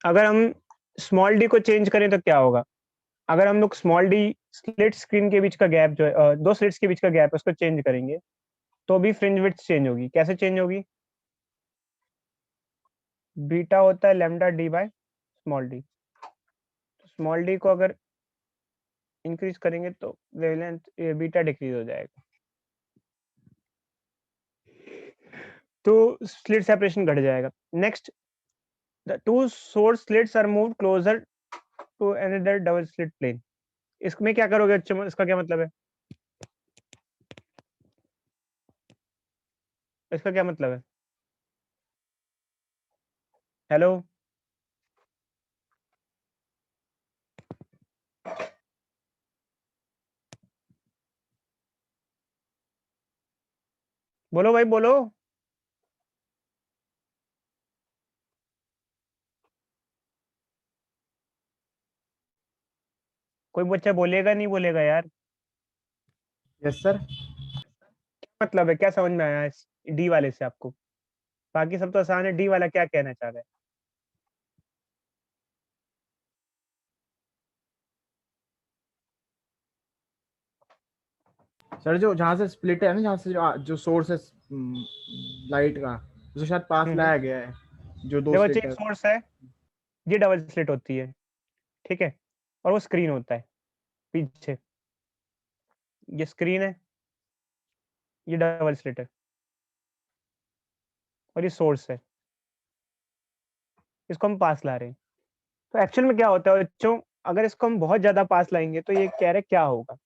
अगर हम small D को चेंज करें तो क्या होगा? अगर हम लोग स्मॉल डी स्लिट स्क्रीन के बीच का गैप जो है, दो स्लिट्स के बीच का गैप है, उसको चेंज करेंगे तो भी फ्रिंज विड्थ चेंज होगी। कैसे चेंज होगी? बीटा होता है lambda D by small D. Small D को अगर इंक्रीज करेंगे तो वेवलेंथ बीटा डिक्रीज हो जाएगा, तो स्लिट सेपरेशन घट जाएगा। Next, the two source slits are moved closer to another double slit plane. इसमें क्या करोगे बच्चों? इसका क्या मतलब है? इसका क्या मतलब है? हेलो, बोलो भाई बोलो। कोई बच्चा बोलेगा नहीं बोलेगा यार? Yes sir. मतलब है क्या समझ में आया इस डी वाले से आपको? बाकी सब तो आसान है, डी वाला क्या कहना चाह रहा है? सर जो जहाँ से स्प्लिट है ना, जहाँ से जो सोर्स है लाइट का, उसे शायद पास हम्म। लाया गया है, जो दो देखो स्लिट एक है। सोर्स है, ये डबल स्लिट होती है, ठीक है, और वो स्क्रीन होता है पीछे। ये स्क्रीन है, ये डबल स्लिट है, और ये सोर्स है, इसको हम पास ला रहे हैं। तो एक्चुअल में क्या होता है बच्चों, अगर इसको हम बहुत ज्यादा पास लाएंगे तो ये कह रहे क्या होगा?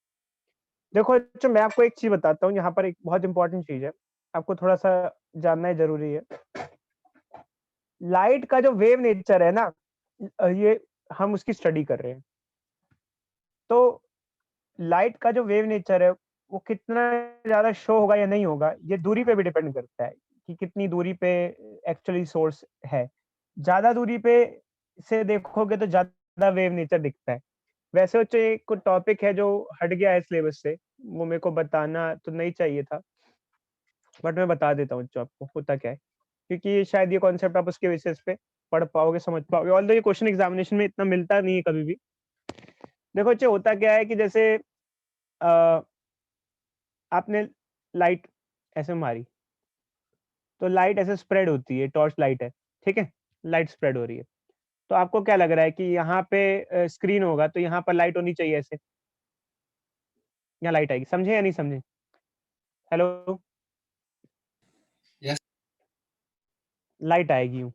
देखो बच्चों, मैं आपको एक चीज बताता हूँ, यहाँ पर एक बहुत इंपॉर्टेंट चीज है, आपको थोड़ा सा जानना ही जरूरी है। लाइट का जो वेव नेचर है ना, ये हम उसकी स्टडी कर रहे हैं। तो लाइट का जो वेव नेचर है, वो कितना ज्यादा शो होगा या नहीं होगा, ये दूरी पे भी डिपेंड करता है कि कितनी दूरी पे एक्चुअली सोर्स है। ज्यादा दूरी पे से देखोगे तो ज्यादा वेव नेचर दिखता है। वैसे बच्चों एक टॉपिक है जो हट गया है सिलेबस से, वो मेरे को बताना तो नहीं चाहिए था, बट मैं बता देता हूँ बच्चों आपको होता क्या है, क्योंकि शायद ये कॉन्सेप्ट आप उसके बेसिस पे पढ़ पाओगे, समझ पाओगे। ऑल्दो ये क्वेश्चन एग्जामिनेशन में इतना मिलता नहीं है कभी भी। देखो बच्चों होता क्या है कि जैसे अ, आपने लाइट ऐसे मारी, तो लाइट ऐसे स्प्रेड होती है, टॉर्च लाइट है, ठीक है, लाइट स्प्रेड हो रही है। तो आपको क्या लग रहा है कि यहाँ पे स्क्रीन होगा तो यहाँ पर लाइट होनी चाहिए ऐसे, यहाँ लाइट आएगी, समझे या नहीं समझे? Hello, yes. लाइट आएगी यूं।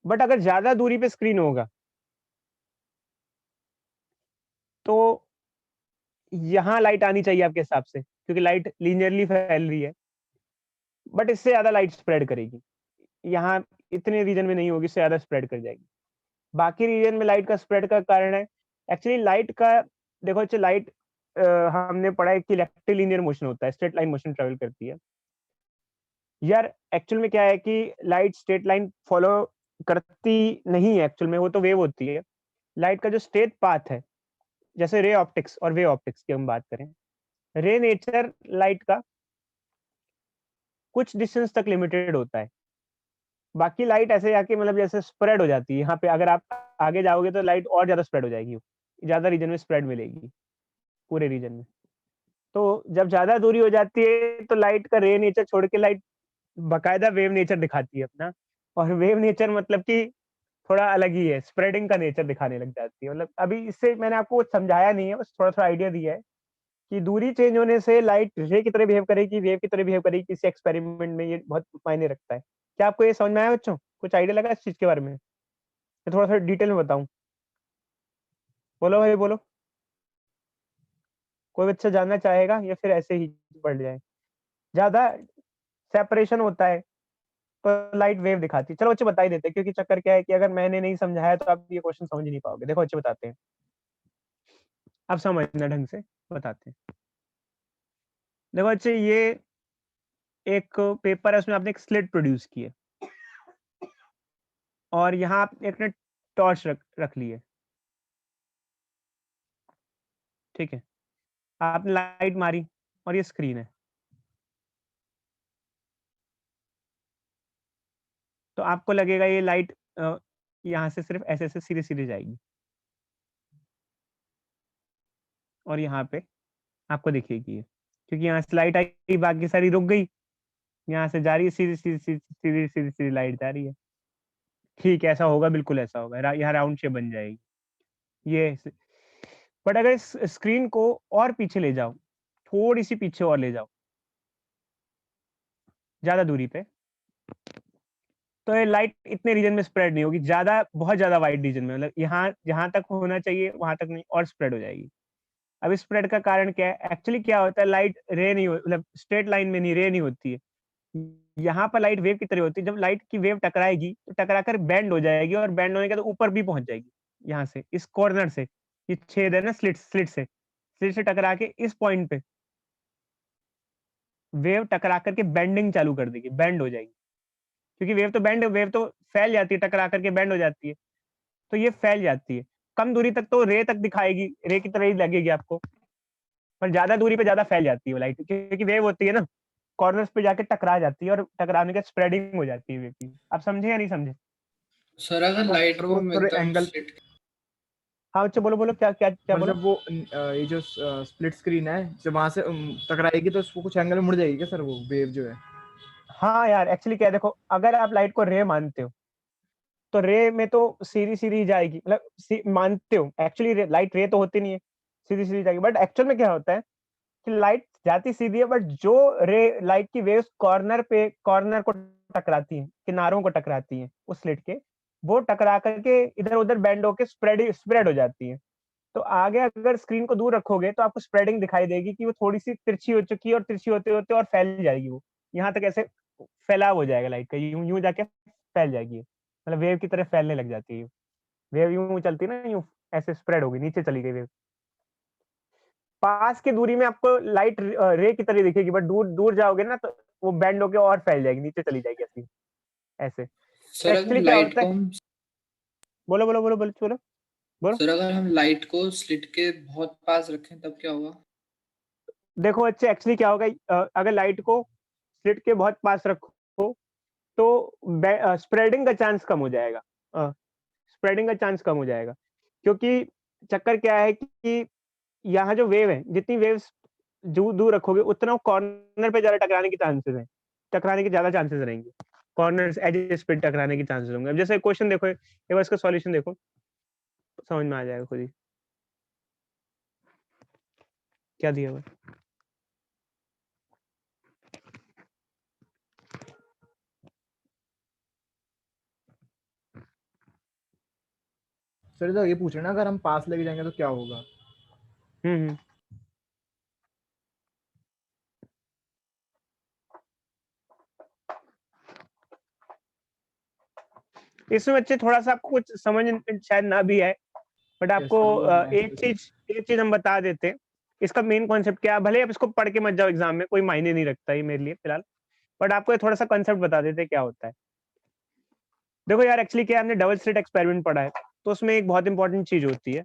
बट अगर ज्यादा दूरी पे स्क्रीन होगा तो यहाँ लाइट आनी चाहिए आपके हिसाब से, क्योंकि लाइट लीनियरली फैल रही है, बट इससे ज्यादा लाइट स्प्रेड करेगी। यहाँ इतने रीजन में नहीं होगी, इससे ज्यादा स्प्रेड कर जाएगी। बाकी रीजन में लाइट का स्प्रेड का कारण है एक्चुअली लाइट का, देखो अच्छा लाइट हमने पढ़ा है कि रेक्टिलिनियर मोशन होता है, स्ट्रेट लाइन मोशन ट्रेवल करती है। यार एक्चुअल में क्या है कि लाइट स्ट्रेट लाइन फॉलो करती नहीं है, एक्चुअल में वो तो वेव होती है। लाइट का जो स्ट्रेट पाथ है, जैसे रे ऑप्टिक्स और वेव ऑप्टिक्स की हम बात करें, रे नेचर लाइट का कुछ डिस्टेंस तक लिमिटेड होता है। बाकी लाइट ऐसे आके मतलब जैसे स्प्रेड हो जाती है, यहाँ पे अगर आप आगे जाओगे तो लाइट और ज्यादा स्प्रेड हो जाएगी, ज्यादा रीजन में स्प्रेड मिलेगी, पूरे रीजन में। तो जब ज्यादा दूरी हो जाती है तो लाइट का रे नेचर छोड़ के लाइट बकायदा वेव नेचर दिखाती है अपना। और वेव नेचर मतलब कि थोड़ा अलग ही है, स्प्रेडिंग का नेचर दिखाने लग जाती है। मतलब अभी इससे मैंने आपको कुछ समझाया नहीं है, बस थोड़ा थोड़ा आइडिया दिया है कि दूरी चेंज होने से लाइट रे की तरह बिहेव करेगी, वेव की तरह बिहेव करेगी किसी एक्सपेरिमेंट में, ये बहुत मायने रखता है। क्या आपको ये समझ में आया बच्चों? कुछ आइडिया लगा इस चीज के बारे में? मैं थोड़ा सा डिटेल में बताऊं? बोलो भाई बोलो, कोई बच्चा जानना चाहेगा या फिर ऐसे ही पढ़ जाए? ज्यादा सेपरेशन होता है तो लाइट वेव दिखाती है। चलो बच्चे बता ही देते हैं, क्योंकि चक्कर क्या है कि अगर मैंने नहीं समझाया तो आप ये क्वेश्चन समझ ही नहीं पाओगे। देखो बच्चे बताते हैं, आप समझना ढंग से, बताते हैं। देखो बच्चे ये एक पेपर है, उसमें आपने एक स्लिट प्रोड्यूस की है, और यहाँ आप एक ने टॉर्च रख ली है, ठीक है, आपने लाइट मारी और ये स्क्रीन है। तो आपको लगेगा ये लाइट यहाँ से सिर्फ ऐसे ऐसे सीधे सीधे जाएगी और यहाँ पे आपको दिखेगी ये, क्योंकि यहाँ से लाइट आई बाकी सारी रुक गई, यहाँ से जा रही है सीधी सीधी सीधी सीधी सीधी सीधी लाइट जा रही है। ठीक है, ऐसा होगा, बिल्कुल ऐसा होगा, यहाँ राउंड शेप बन जाएगी ये। बट अगर इस स्क्रीन को और पीछे ले जाओ, थोड़ी सी पीछे और ले जाओ, ज्यादा दूरी पे, तो ये लाइट इतने रीजन में स्प्रेड नहीं होगी, ज्यादा बहुत ज्यादा वाइड रीजन में, मतलब यहाँ जहां तक होना चाहिए वहां तक नहीं, और स्प्रेड हो जाएगी। अब स्प्रेड का कारण क्या है? एक्चुअली क्या होता है, लाइट रे नहीं हो, मतलब स्ट्रेट लाइन में नहीं, रे नहीं होती है। यहाँ पर लाइट वेव की तरह होती है, जब लाइट की वेव टकराएगी तो टकराकर बैंड हो जाएगी, और बैंड होने के बाद ऊपर भी पहुंच जाएगी, यहाँ से इस कॉर्नर से, ये छेद है ना, स्लिट से टकरा के इस पॉइंट पे वेव टकरा करके बैंडिंग चालू कर देगी, बैंड हो जाएगी, क्योंकि वेव तो फैल जाती है, टकरा करके बैंड हो जाती है, तो ये फैल जाती है। कम दूरी तक तो रे तक दिखाएगी, रे की तरह ही लगेगी आपको, पर ज्यादा दूरी पे ज्यादा फैल जाती है लाइट, क्योंकि वेव होती है ना, कॉर्नर्स पे जाके टकरा जाती है, और टकराने के स्प्रेडिंग हो जाती है वेव की। आप समझे या नहीं समझे? सर अगर लाइट को वो हम थोड़े एकदम एंगल, स्लिट हाँ बच्चे बोलो बोलो, क्या क्या क्या बोलो। मतलब वो ये जो स्प्लिट स्क्रीन है, जब वहां से टकराएगी तो उसको कुछ एंगल में मुड़ जाएगी क्या सर वो वेव जो है? हाँ यार, एक्चुअली क्या है, देखो, अगर आप लाइट को रे मानते हो तो रे में तो सीधी सीधी जाएगी, मतलब मानते हो, एक्चुअली लाइट रे तो होती नहीं है, सीधी सीधी जाएगी, बट एक्चुअल में क्या होता है कि लाइट जाती सीधी है, बट जो रे लाइट की वेव्स कॉर्नर को टकराती हैं, किनारों को टकराती हैं उस स्लिट के, वो टकरा करके इधर उधर बेंड होके स्प्रेड हो जाती है। तो आगे अगर स्क्रीन को दूर रखोगे तो आपको स्प्रेडिंग दिखाई देगी कि वो थोड़ी सी तिरछी हो चुकी है, और तिरछी होते होते और फैल जाएगी, वो यहाँ तक ऐसे फैलाव हो जाएगा लाइट का, यूं यूं जाके फैल जाएगी, मतलब वेव की तरह फैलने लग जाती है। वेव यूं चलती है ना, यूं ऐसे स्प्रेड होगी, नीचे चली गई वेव। पास की दूरी में आपको लाइट रे की तरह दिखेगी, बट दूर दूर जाओगे ना तो वो बेंड होके और फैल जाएगी, नीचे चली जाएगी ऐसी, ऐसे। तो सर अगर एक्चुअली क्या लाइट होता को है, हम बोलो बोलो बोलो बोलो बोलो बोलो। सर अगर हम लाइट को स्लिट के बहुत पास रखें तब क्या होगा? देखो अच्छे, एक्चुअली क्या होगा, अगर लाइट को स्लिट के बहुत पास रखो तो स्प्रेडिंग का चांस कम हो जाएगा, स्प्रेडिंग का चांस कम हो जाएगा, क्योंकि चक्कर क्या है कि यहाँ जो वेव है, जितनी वेव्स दूर रखोगे उतना कॉर्नर पे ज्यादा टकराने के चांसेस हैं, टकराने के ज्यादा चांसेस रहेंगे, कॉर्नर्स एजेस पे टकराने के चांसेस होंगे। अब जैसे क्वेश्चन देखो, एक बार इसका सॉल्यूशन देखो, समझ में आ जाएगा खुद ही क्या दिया हुआ है। सर तो ये पूछ रहे हैं ना, अगर हम पास लेके जाएंगे तो क्या होगा? हम्म। इसमें बच्चे थोड़ा सा आपको कुछ समझ शायद ना भी आए, बट Yes, आपको sir, वो मैं एक चीज हम बता देते हैं। इसका मेन कॉन्सेप्ट क्या है, भले आप इसको पढ़ के मत जाओ एग्जाम में, कोई मायने नहीं रखता ये मेरे लिए फिलहाल, बट आपको ये थोड़ा सा कॉन्सेप्ट बता देते हैं क्या होता है। देखो यार, एक्चुअली क्या है, हमने डबल स्लिट एक्सपेरिमेंट पढ़ा है, तो उसमें एक बहुत इंपॉर्टेंट चीज होती है,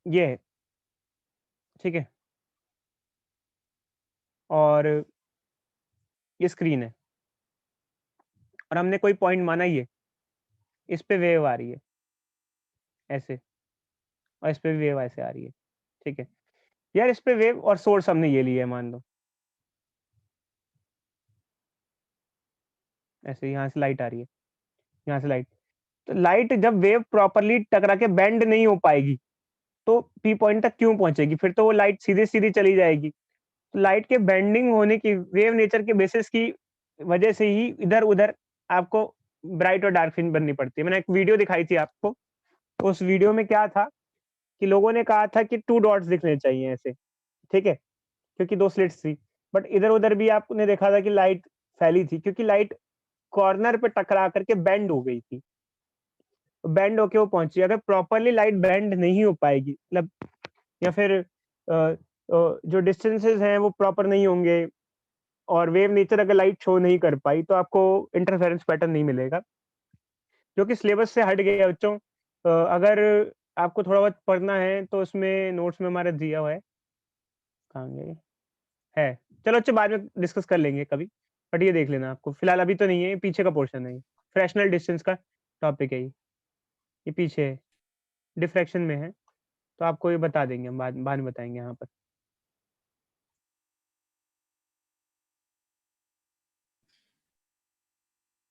ये है, ठीक है, और ये स्क्रीन है, और हमने कोई पॉइंट माना ये, इस पे वेव आ रही है ऐसे, और इस पे भी वेव ऐसे आ रही है, ठीक है यार, इस पे वेव और सोर्स हमने ये लिया है, मान लो ऐसे, यहाँ से लाइट आ रही है, यहाँ से लाइट, तो लाइट जब वेव प्रॉपरली टकरा के बेंड नहीं हो पाएगी तो पी पॉइंट तक क्यों पहुंचेगी, फिर तो वो लाइट सीधी सीधी चली जाएगी। तो लाइट के बेंडिंग होने की, वेव नेचर के बेसिस की वजह से ही इधर उधर आपको ब्राइट और डार्क फिल्म बननी पड़ती है। मैंने एक वीडियो दिखाई थी आपको, तो उस वीडियो में क्या था कि लोगों ने कहा था कि 2 डॉट्स दिखने चाहिए ऐसे, ठीक है, क्योंकि 2 स्लिट्स थी, बट इधर उधर भी आपने देखा था कि लाइट फैली थी, क्योंकि लाइट कॉर्नर पे टकरा करके बेंड हो गई थी, बेंड होके वो पहुंची। अगर प्रॉपरली लाइट बेंड नहीं हो पाएगी, मतलब या फिर जो डिस्टेंसेस हैं वो प्रॉपर नहीं होंगे, और वेव नेचर अगर लाइट शो नहीं कर पाई, तो आपको इंटरफेरेंस पैटर्न नहीं मिलेगा, जो कि सिलेबस से हट गया बच्चों। अगर आपको थोड़ा बहुत पढ़ना है तो उसमें नोट्स में हमारा दिया हुआ है, कहाँ गए है, चलो अच्छा बाद में डिस्कस कर लेंगे कभी, बट ये देख लेना आपको, फिलहाल अभी तो नहीं है, पीछे का पोर्शन है, फ्रैक्शनल डिस्टेंस का टॉपिक है ये पीछे है, डिफ्रैक्शन में है, तो आपको ये बता देंगे हम बाद बाद में बताएँगे यहाँ पर।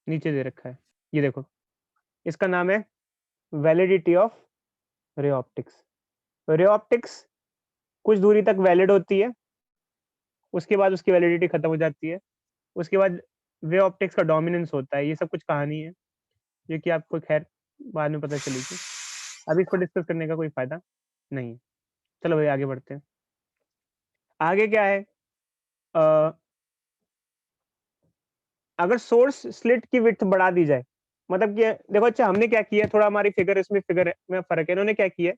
नीचे दे रखा है, ये देखो, इसका नाम है validity of ray optics. Ray optics कुछ दूरी तक वैलिड होती है, उसके बाद उसकी वैलिडिटी खत्म हो जाती है, उसके बाद वे ऑप्टिक्स का डोमिनेंस होता है। ये सब कुछ कहानी है, जो कि आपको खैर बाद में पता चलेगी। अभी इसको डिस्कस करने का कोई फ़ायदा नहीं है। चलो भई आगे बढ़ते हैं। आगे क्या है? अ, अगर सोर्स स्लिट की विड्थ बढ़ा दी जाए, मतलब कि देखो अच्छा हमने क्या किया, थोड़ा हमारी फिगर इसमें फिगर में फ़र्क है। इन्होंने क्या किया है,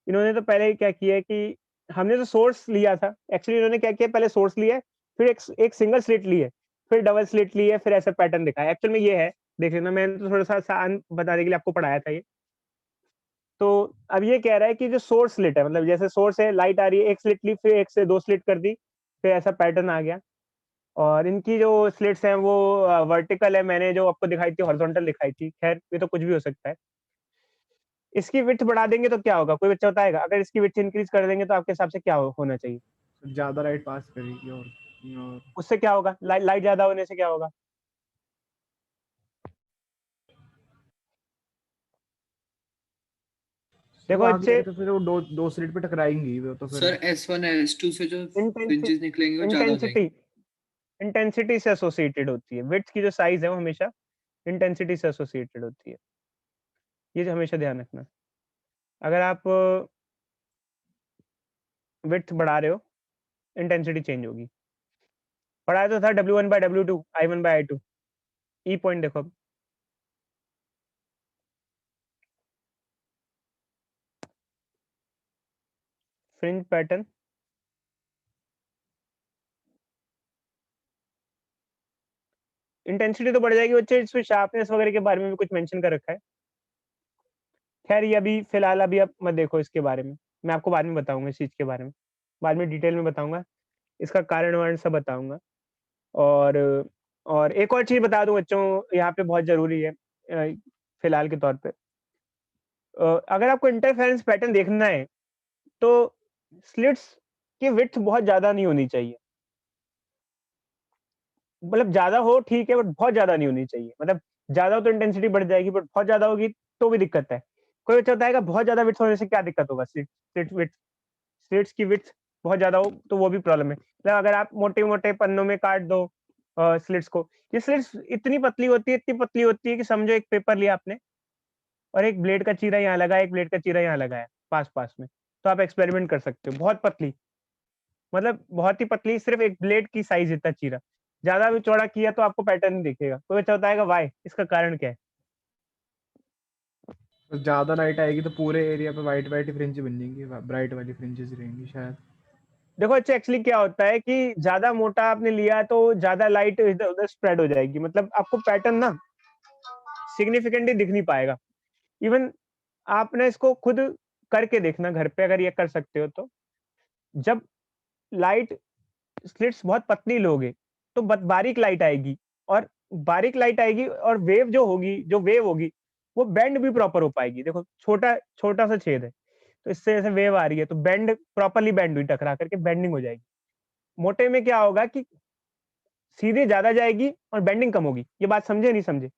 इन्होंने तो पहले ही क्या किया है कि हमने तो सोर्स लिया था। एक्चुअली इन्होंने क्या किया, पहले सोर्स लिया है, फिर एक सिंगल स्लिट ली है, फिर डबल स्लिट ली है, फिर ऐसा पैटर्न दिखाया है। एक्चुअल में ये है, देख लेना, मैंने तो थोड़ा-सा आसान बताने के लिए आपको पढ़ाया था ये। तो अब ये कह रहा है कि जो सोर्स स्लिट है, मतलब जैसे सोर्स है, लाइट आ रही है, एक स्लिट ली, फिर 1 से 2 स्लिट कर दी, फिर ऐसा पैटर्न आ गया। और इनकी जो स्लिट्स हैं वो वर्टिकल है, मैंने जो आपको दिखाई थी हॉरिजॉन्टल दिखाई थी। खैर ये तो कुछ भी हो सकता है। इसकी विड्थ बढ़ा देंगे तो क्या होगा? कोई बच्चा बताएगा? अगर इसकी विड्थ इंक्रीज़ कर देंगे तो आपके हिसाब से क्या होना चाहिए? ज़्यादा लाइट पास करेगी और उससे क्या होगा? लाइट ज़्यादा होने से क्या होगा? वो देखो आगे बच्चे, जाके तो फिर वो दो स्लिट पे टकराएंगी वो तो फिर। सर S1 S2 से जो इंटेंसि फ्रिंजेस निकलेंगे वो ज्यादा हो जाएंगे। इंटेंसिटी इंटेंसिटी से एसोसिएटेड होती है। विड्थ की जो साइज़ है वो हमेशा इंटेंसिटी से एसोसिएटेड होती है। ये जो हमेशा ध्यान रखना। अगर आप विड्थ बढ़ा रहे हो, इंटेंसिटी चेंज होगी। पढ़ाया तो था W1/W2, I1/I2। ई पॉइंट देखो अब। फ्रिंज पैटर्न, इंटेंसिटी तो बढ़ जाएगी बच्चे, इसमें शार्पनेस वगैरह के बारे में भी कुछ मेंशन कर रखा है। खैर ये अभी फिलहाल अभी आप मत देखो इसके बारे में। मैं आपको बाद में बताऊँगा इस चीज़ के बारे में। बाद में डिटेल में बताऊँगा। इसका कारण-वारण सब बताऊँगा। और और एक और चीज़ बता दूँ बच्चों, यहाँ पे बहुत ज़रूरी है फिलहाल के तौर पे। अगर आपको इंटरफेरेंस पैटर्न देखना है, तो स्लिट्स की विड्थ बहुत ज़्यादा नहीं होनी चाहिए। मतलब ज़्यादा हो ठीक है, बट बहुत ज़्यादा नहीं होनी चाहिए। मतलब ज़्यादा हो तो इंटेंसिटी बढ़ जाएगी, बट बहुत ज़्यादा होगी तो भी दिक्कत है। कोई बच्चा बताएगा बहुत ज़्यादा विड्थ होने से क्या दिक्कत होगा? स्लिट्स की विड्थ बहुत ज़्यादा हो तो वो भी प्रॉब्लम है। मतलब अगर आप मोटे-मोटे पन्नों में काट दो स्लिट्स को, ये स्लिट्स इतनी पतली होती है कि समझो एक पेपर लिया आपने और एक ब्लेड का चीरा यहाँ लगाया, एक ब्लेड का चीरा यहाँ लगाया, पास-पास में। तो आप एक्सपेरिमेंट कर सकते हो। बहुत पतली, मतलब बहुत ही पतली, सिर्फ़ एक ब्लेड की साइज़ इतना चीरा। ज़्यादा भी चौड़ा किया तो आपको पैटर्न नहीं दिखेगा। कोई बच्चा बताएगा व्हाई? इसका कारण क्या है? तो ज़्यादा लाइट आएगी तो पूरे एरिया पे वाइट वाइट फ्रिंज बन जाएंगी, ब्राइट वाली फ्रिंजेस रहेंगी शायद। देखो अच्छा एक्चुअली क्या होता है कि ज़्यादा मोटा आपने लिया तो ज़्यादा लाइट इधर-उधर स्प्रेड हो जाएगी। मतलब आपको पैटर्न ना सिग्निफिकेंटली दिख नहीं पाएगा। इवन आप ना इसको खुद करके देखना घर पे, अगर ये कर सकते हो तो। जब लाइट स्लिट्स बहुत पतली लोगे, तो बारीक लाइट आएगी, और बारीक लाइट आएगी और वेव होगी, वो बेंड भी प्रॉपर हो पाएगी। देखो छोटा सा छेद है, तो इससे जैसे वेव आ रही है, तो बेंड प्रॉपर्ली बेंड हुई, टकरा करके बेंडिंग हो जाएगी। मोटे में क्या होगा कि सीधे ज्यादा जाएगी और बेंडिंग कम होगी। ये बात समझे नहीं समझे?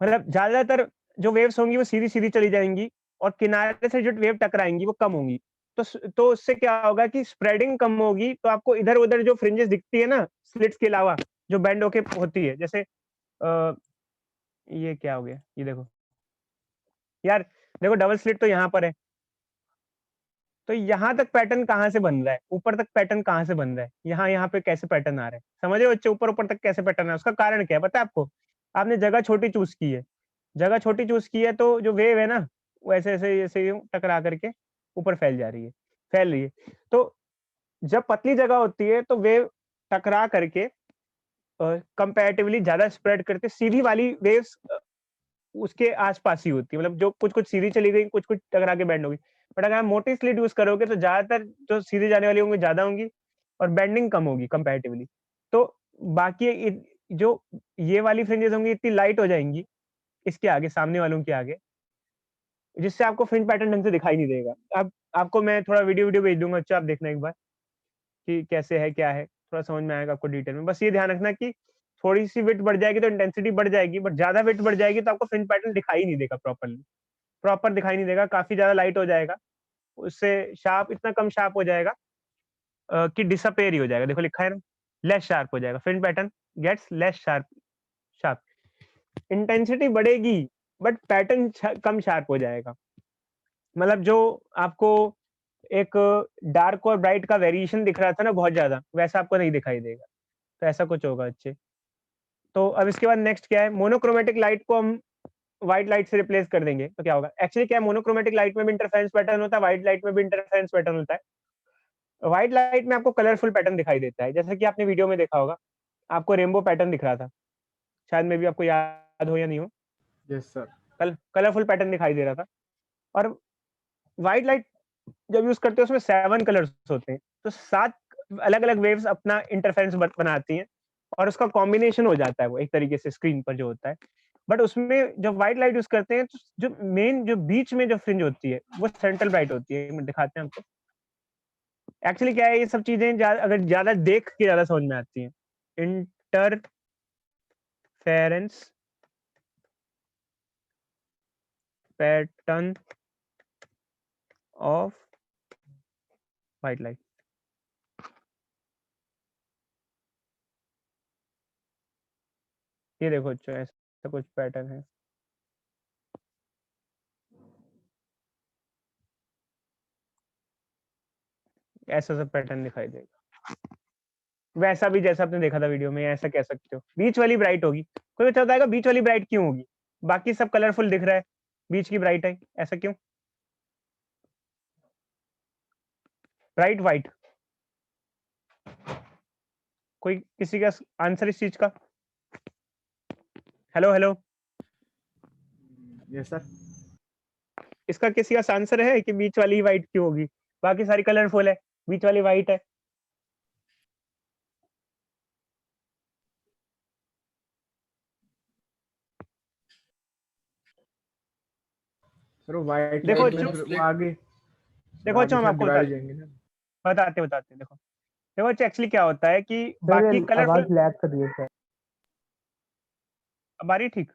मतलब ज्यादातर जो वेव्स होंगी वो सीधी-सीधी चली जाएँगी, और किनारे से जो वेव टकराएँगी वो कम होंगी। तो उससे क्या होगा कि स्प्रेडिंग कम होगी, तो आपको इधर-उधर जो फ्रिंजेस दिखती है ना, स्लिट्स के अलावा, जो बेंड होके होती है, जैसे ये क्या हो गया? ये देखो। यार देखो डबल स्लिट तो यहाँ पर है, तो यहाँ तक पैटर्न कहाँ से बन रहा है? ऊपर तक पैटर्न कहाँ से बन रहा है? यहाँ पे कैसे पैटर्न आ रहा है? समझ रहे हो बच्चे, ऊपर-ऊपर तक कैसे पैटर्न आ रहा है? उसका कारण क्या है पता है आपको? आपने जगह छोटी चूज़ की है। जगह छोटी चूज़ की है तो जो वेव है ना, वो ऐसे यूँ टकरा करके ऊपर फैल रही है। तो जब पतली जगह होती है तो वेव टकरा करके कंपैरेटिवली ज़्यादा स्प्रेड करके सीधी वाली वेव्स उसके आस-पास ही होती है। मतलब जो कुछ-कुछ सीधी चली गई, कुछ-कुछ टकरा के बेंड हो गई। बट अगर आप मोटी स्लिट यूज़ करोगे तो ज़्यादातर जो सीधे जाने वाली होंगी ज़्यादा होंगी, और बेंडिंग कम होगी कंपैरेटिवली। तो बाकी जो ये वाली फ्रिंजेस होंगी इतनी लाइट हो जाएँगी इसके आगे, सामने वालों के आगे, जिससे आपको फ्रिंज पैटर्न ढंग से दिखाई नहीं देगा। अब आपको मैं थोड़ा वीडियो भेज दूंगा, अच्छा आप देखना एक बार कि कैसे है, क्या है, थोड़ा समझ में आएगा आपको डिटेल में। बस ये ध्यान रखना कि थोड़ी सी विड्थ बढ़ जाएगी तो इंटेंसिटी बढ़ जाएगी, बट ज्यादा विड्थ बढ़ जाएगी तो आपको फ्रिंज पैटर्न दिखाई नहीं देगा, प्रॉपर दिखाई नहीं देगा, काफी ज्यादा लाइट हो जाएगा, उससे शार्प इतना कम शार्प हो जाएगा कि डिसअपेयर ही हो जाएगा। देखो लिखा है ना, लेस शार्प हो जाएगा, fringe pattern gets less sharp. Sharp intensity बढ़ेगी बट पैटर्न कम शार्प हो जाएगा। मतलब जो आपको एक डार्क और ब्राइट का वेरिएशन दिख रहा था ना बहुत ज्यादा, वैसा आपको नहीं दिखाई देगा। तो ऐसा कुछ होगा अच्छे। तो अब इसके बाद नेक्स्ट क्या है, मोनोक्रोमेटिक लाइट को हम व्हाइट लाइट से रिप्लेस कर देंगे तो क्या होगा। एक्चुअली क्या है, मोनोक्रोमेटिक लाइट में भी इंटरफेरेंस पैटर्न होता है, व्हाइट लाइट में भी इंटरफेरेंस पैटर्न होता है। व्हाइट लाइट में आपको कलरफुल पैटर्न दिखाई देता है, जैसे कि आपने वीडियो में देखा होगा, आपको रेनबो पैटर्न दिख रहा था, शायद में भी आपको याद हो या नहीं हो। Yes sir. कलरफुल पैटर्न दिखाई दे रहा था। और व्हाइट लाइट जब यूज करते हैं उसमें 7 कलर्स होते हैं, तो 7 अलग अलग वेव्स अपना इंटरफेरेंस बनाती हैं और उसका कॉम्बिनेशन हो जाता है वो एक तरीके से स्क्रीन पर जो होता है। बट उसमें जब व्हाइट लाइट यूज करते हैं तो जो मेन जो बीच में जो फ्रिंज होती है वो सेंट्रल ब्राइट होती है। मैं दिखाते हैं आपको। एक्चुअली क्या है, ये सब चीजें अगर ज्यादा देख के ज्यादा समझ में आती हैं। Interference pattern of white light. ये देखो अच्छा ऐसा कुछ पैटर्न है। ऐसा सब पैटर्न दिखाई देगा, वैसा भी जैसा आपने देखा था वीडियो में, ऐसा कह सकते हो। बीच वाली ब्राइट होगी। कोई बच्चा बताएगा बीच वाली ब्राइट क्यों होगी, बाकी सब कलरफुल दिख रहा है, बीच की ब्राइट है, ऐसा क्यों। ब्राइट व्हाइट, कोई किसी का आंसर इस चीज का। Hello hello, yes sir. इसका किसी का आंसर है कि बीच वाली व्हाइट क्यों होगी, बाकी सारी कलरफुल है, बीच वाली व्हाइट है। सर वो व्हाइट देखो लाइट में अच्छा, फिर वो स्प्लिट। आगे, देखो अच्छा हम शायद आपको डिवाइड हो जाएंगे ना। बताते देखो। देखो अच्छा एक्चुअली क्या होता है कि सर बाकी ये कलरफुल। आवाज लैग कर रही है सर। अब आ रही ठीक।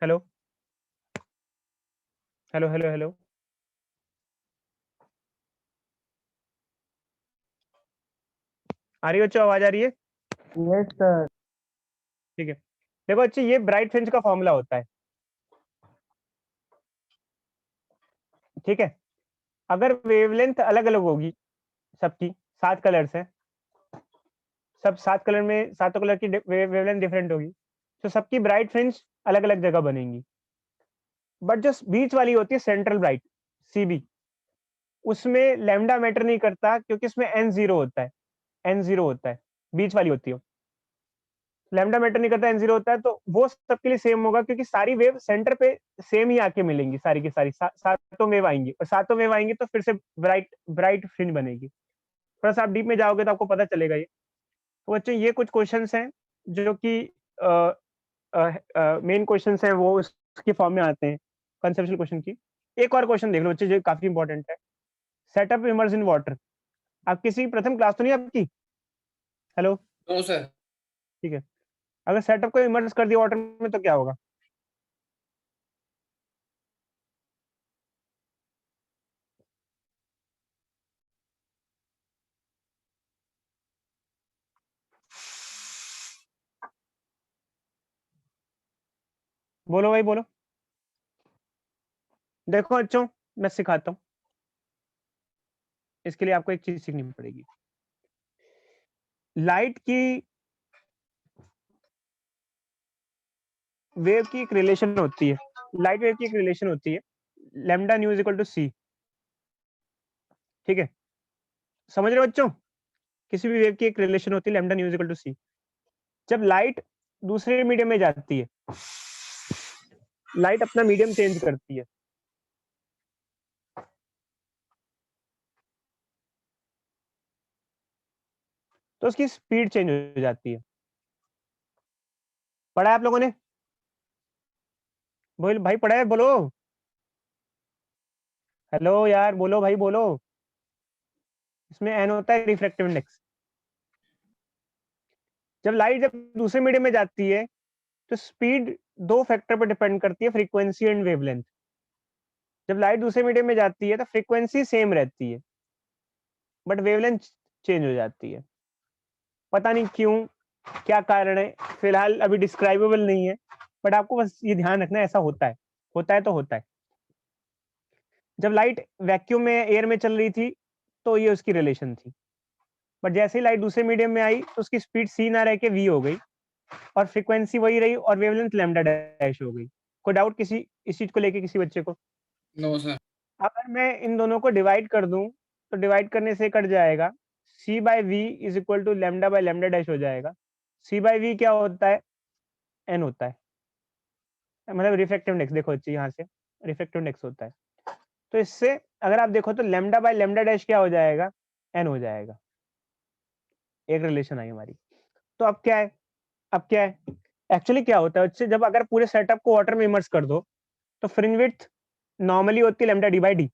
हेलो हेलो हेलो हेलो, आ रही हो अच्छा, आवाज आ रही है। Yes sir. ठीक है, देखो अच्छा ये ब्राइट फ्रिंज का फॉर्मूला होता है, ठीक है। अगर वेवलेंथ अलग अलग होगी सबकी, 7 कलर्स हैं, सब 7 कलर में, सातों कलर की वेवलेंथ डिफरेंट होगी, तो सबकी ब्राइट फ्रिंज अलग अलग जगह बनेंगी। बट जो बीच वाली होती है सेंट्रल ब्राइट, सीबी, उसमें लैम्डा मैटर नहीं करता क्योंकि इसमें एन जीरो होता है, एन जीरो होता है, बीच वाली होती है, लैम्डा मैटर नहीं करता, एन जीरो होता है। तो वो सबके लिए सेम होगा क्योंकि सारी वेव सेंटर पे सेम ही आके मिलेंगी, सारी की सारी सातों वेव आएंगी, और सातों वेव आएंगी तो फिर से ब्राइट ब्राइट फ्रिंज बनेगी। थोड़ा सा आप डीप में जाओगे तो आपको पता चलेगा ये। तो बच्चों ये कुछ क्वेश्चंस हैं जो कि मेन क्वेश्चंस हैं, वो उसके फॉर्म में आते हैं कंसेप्चुअल क्वेश्चन की। एक और क्वेश्चन देख लो बच्चे जो काफी इंपॉर्टेंट है, सेटअप इमर्स इन वाटर। आप किसी प्रथम क्लास तो नहीं आपकी। Hello, no sir. ठीक है। अगर सेटअप को इमर्स कर दिया वाटर में तो क्या होगा। बोलो भाई बोलो। देखो बच्चों मैं सिखाता हूँ, इसके लिए आपको एक चीज सीखनी पड़ेगी। लाइट की वेव की एक रिलेशन होती है, लाइट वेव की एक रिलेशन होती है, lambda nu is equal to c, ठीक है। समझ रहे हो बच्चों, किसी भी वेव की एक रिलेशन होती है lambda nu is equal to c. जब लाइट दूसरे मीडियम में जाती है, लाइट अपना मीडियम चेंज करती है, तो उसकी स्पीड चेंज हो जाती है। पढ़ा है आप लोगों ने। बोल भाई, पढ़ा है, बोलो। हेलो यार, बोलो भाई, बोलो। इसमें एन होता है रिफ्रैक्टिव इंडेक्स। जब दूसरे मीडियम में जाती है तो स्पीड दो फैक्टर पर डिपेंड करती है, फ्रीक्वेंसी एंड वेवलेंथ। जब लाइट दूसरे मीडियम में जाती है तो फ्रीक्वेंसी सेम रहती है, बट वेवलेंथ चेंज हो जाती है। पता नहीं क्यों, क्या कारण है, फिलहाल अभी डिस्क्राइबेबल नहीं है, बट आपको बस ये ध्यान रखना है, ऐसा होता है। होता है तो होता है। जब लाइट वैक्यूम में, एयर में चल रही थी, तो ये उसकी रिलेशन थी। बट जैसे ही लाइट दूसरे मीडियम में आई तो उसकी स्पीड सी ना रह के वी हो गई, और फ्रीक्वेंसी वही रही, और वेवलेंथ लैम्डा डैश हो गई। कोई डाउट किसी इस चीज को लेके, किसी बच्चे को? No sir. अगर मैं इन दोनों को डिवाइड कर दूं तो डिवाइड करने से कट जाएगा, c by v is equal to lambda by lambda dash हो जाएगा। सी बाई वी क्या होता है? एन होता है, मतलब रिफ्रैक्टिव इंडेक्स। देखो अच्छी, यहाँ से रिफ्रैक्टिव इंडेक्स होता है। तो इससे अगर आप देखो तो लैम्डा बाई लैम्डा डैश क्या हो जाएगा? एन हो जाएगा। एक रिलेशन आई हमारी। तो अब क्या है? अब क्या है एक्चुअली क्या होता है उससे, जब अगर पूरे सेटअप को वाटर में इमर्स कर दो तो फ्रिंज विड्थ नॉर्मली होती है lambda D by D.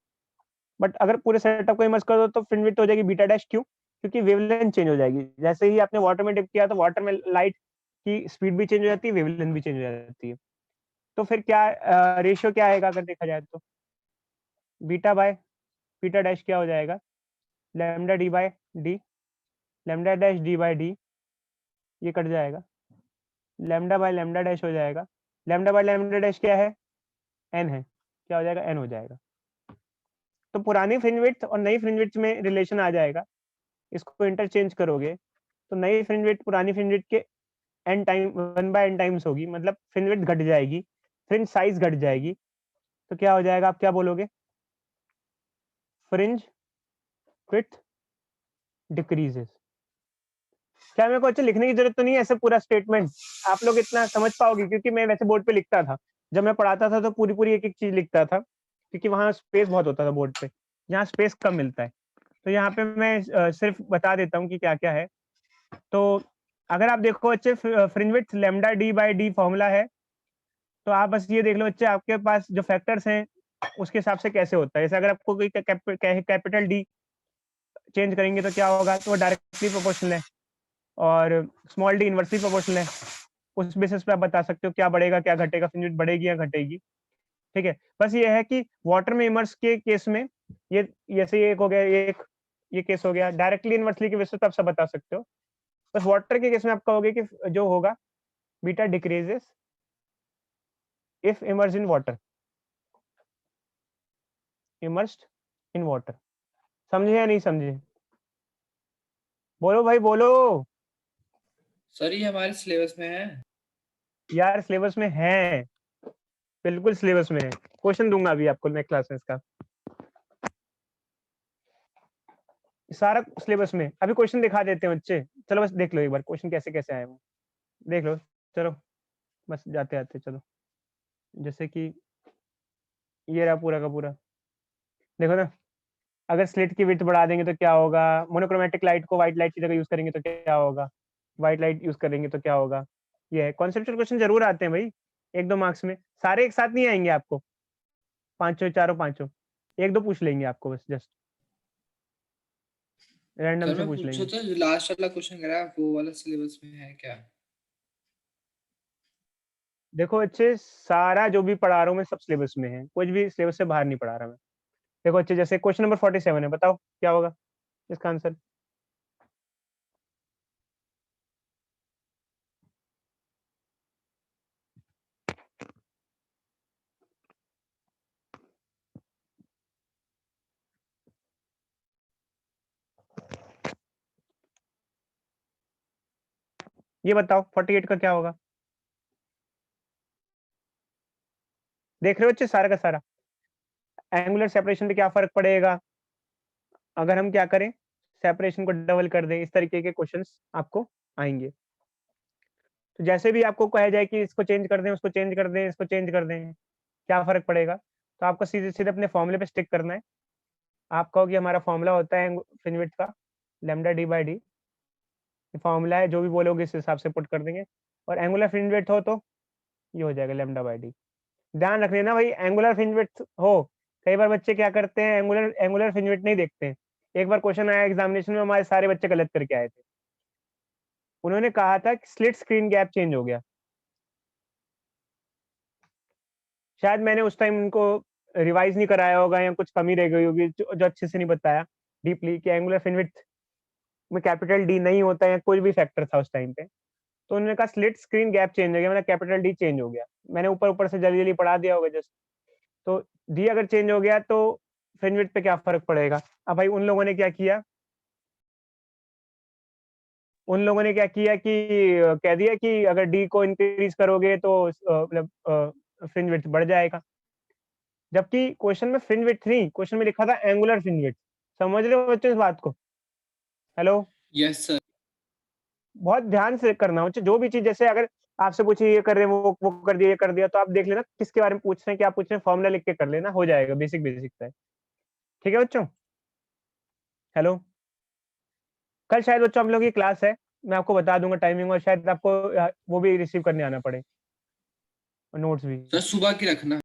But अगर पूरे सेटअप को इमर्स कर दो तो फ्रिंज विड्थ हो जाएगी बीटा डैश। क्यों? क्योंकि वेवलेंथ चेंज हो जाएगी। जैसे ही आपने वाटर में डिप किया तो वाटर में लाइट की स्पीड भी चेंज हो जाती है, वेवलेंथ भी चेंज हो जाती है। तो फिर क्या रेशियो क्या आएगा अगर देखा जाए तो? बीटा बाय बीटा डैश क्या हो जाएगा? Lambda D by D, lambda dash D by D, ये कट जाएगा, लैम्डा बाय लैम्डा डैश हो जाएगा। लैम्डा बाय लैम्डा डैश क्या है? एन है। क्या हो जाएगा? एन हो जाएगा। तो पुरानी फ्रिंज विड्थ और नई फ्रिंज विड्थ में रिलेशन आ जाएगा। इसको इंटरचेंज करोगे तो नई फ्रिंज विड्थ पुरानी फ्रिंज विड्थ के एन टाइम 1/n टाइम्स होगी, मतलब फ्रिंज विड्थ घट जाएगी, फ्रिंज साइज घट जाएगी। तो क्या हो जाएगा? आप क्या बोलोगे? Fringe width decreases. क्या मेरे को अच्छे लिखने की जरूरत तो नहीं है ऐसे पूरा स्टेटमेंट? आप लोग इतना समझ पाओगे? क्योंकि मैं वैसे बोर्ड पे लिखता था, जब मैं पढ़ाता था तो पूरी पूरी एक एक चीज लिखता था, क्योंकि वहाँ स्पेस बहुत होता था बोर्ड पे, यहाँ स्पेस कम मिलता है। तो यहाँ पे मैं सिर्फ बता देता हूँ कि क्या क्या है। तो अगर आप देखो अच्छे, fringe width lambda D by D formula है, तो आप बस ये देख लो बच्चे, आपके पास जो फैक्टर्स हैं उसके हिसाब से कैसे होता है। जैसे अगर आपको कोई कैपिटल डी चेंज करेंगे तो क्या होगा, तो वो डायरेक्टली प्रोपोर्शनल है, और स्मॉल डी इनवर्सली प्रोपोर्शनल है। उस बेसिस पे आप बता सकते हो क्या बढ़ेगा क्या घटेगा, फ्रिंज बढ़ेगी या घटेगी। ठीक है, बस ये है कि वाटर में इमर्स के केस में ये, जैसे ये एक हो गया, ये केस हो गया। डायरेक्टली इनवर्सली के बेसिस पे आप सब बता सकते हो। बस वाटर के केस में आप कहोगे कि जो होगा, beta decreases if immerse in water, immersed in water. समझे या नहीं समझे? बोलो भाई, बोलो। सर ये हमारे सिलेबस में है। यार सिलेबस में है, बिल्कुल सिलेबस में है। क्वेश्चन दूंगा अभी आपको नेक्स्ट क्लास में इसका, सारा सिलेबस में। अभी क्वेश्चन दिखा देते हैं बच्चे, चलो बस देख लो एक बार क्वेश्चन कैसे कैसे आए वो, देख लो। चलो बस जाते आते चलो। जैसे कि ये रहा पूरा का पूरा, देखो ना। अगर स्लिट की विड्थ बढ़ा देंगे तो क्या होगा? मोनोक्रोमेटिक लाइट को व्हाइट लाइट की जगह यूज करेंगे तो क्या होगा? व्हाइट लाइट यूज करेंगे तो क्या होगा? ये है। कॉन्सेप्चुअल क्वेश्चन जरूर आते हैं भाई, 1-2 मार्क्स में। सारे एक साथ नहीं आएंगे आपको, पांचों चारों पांचों, 1-2 पूछ लेंगे आपको बस, जस्ट रैंडम सर से मैं पूछ पूछा लेंगे। था जो लास्ट वाला क्वेश्चन करा वो वाला सिलेबस में है क्या? देखो अच्छे, सारा जो भी पढ़ा रहा हूँ मैं सब सिलेबस में है, कुछ भी सिलेबस से बाहर नहीं पढ़ा रहा मैं। देखो अच्छे, जैसे क्वेश्चन नंबर 47 है, बताओ क्या होगा इसका आंसर? ये बताओ 48 का क्या होगा? देख रहे हो अच्छे, सारा का सारा एंगुलर सेपरेशन पे क्या फर्क पड़ेगा अगर हम क्या करें, सेपरेशन को डबल कर दें। इस तरीके के क्वेश्चंस आपको आएंगे। तो जैसे भी आपको कहा जाए कि इसको चेंज कर दें, उसको चेंज कर दें, इसको चेंज कर दें, क्या फर्क पड़ेगा, तो आपको सीधे सीधे अपने फॉर्मूले पे स्टिक करना है। आप कहो कि हमारा फॉर्मूला होता है फ्रिंज विड्थ का lambda D by D, formula है, जो भी बोलोगे इस हिसाब से पुट कर देंगे। और एंगुलर फ्रिंज विड्थ हो तो ये हो जाएगा लैम्डा बाई डी। ध्यान रख लेना भाई, एंगुलर फ्रिंज विड्थ हो, कई बार बच्चे क्या करते हैं, एंगुलर फ्रिंज विड्थ नहीं देखते हैं। एक बार क्वेश्चन आया एग्जामिनेशन में, हमारे सारे बच्चे गलत करके आए थे। उन्होंने कहा था कि स्लिट स्क्रीन गैप चेंज हो गया। शायद मैंने उस टाइम उनको रिवाइज नहीं कराया होगा या कुछ कमी रह गई होगी जो अच्छे से नहीं बताया डीपली कि एंगुलर फ्रिंज विड्थ में कैपिटल डी नहीं होता है, कोई भी फैक्टर था उस टाइम पे। तो उन्होंने कहा स्लिट स्क्रीन गैप चेंज हो गया, मतलब कैपिटल डी चेंज हो गया। मैंने ऊपर ऊपर से जल्दी जल्दी पढ़ा दिया होगा जस्ट। तो डी अगर चेंज हो गया तो फ्रिंज विड्थ पे क्या फर्क पड़ेगा। अब भाई उन लोगों ने क्या किया, कि कह दिया कि अगर डी को इंक्रीज करोगे तो मतलब फ्रिंज विड्थ बढ़ जाएगा, जबकि क्वेश्चन में फ्रिंज विड्थ नहीं, क्वेश्चन में लिखा था एंगुलर फ्रिंज विड्थ। समझ रहे हो बच्चों इस बात को? Hello, yes sir. बहुत ध्यान से करना बच्चे, जो भी चीज, जैसे अगर आपसे पूछे ये कर रहे हैं, वो कर दिया, ये कर दिया, तो आप देख लेना किसके बारे में पूछ रहे हैं, क्या पूछ रहे हैं, फॉर्मूला लिख के कर लेना, हो जाएगा, बेसिक बेसिक है। ठीक है बच्चों? हेलो, कल शायद बच्चों हम लोग की क्लास है, मैं आपको बता दूंगा टाइमिंग, और शायद आपको वो भी रिसीव करने आना पड़े, नोट्स भी। सर सुबह की रखना।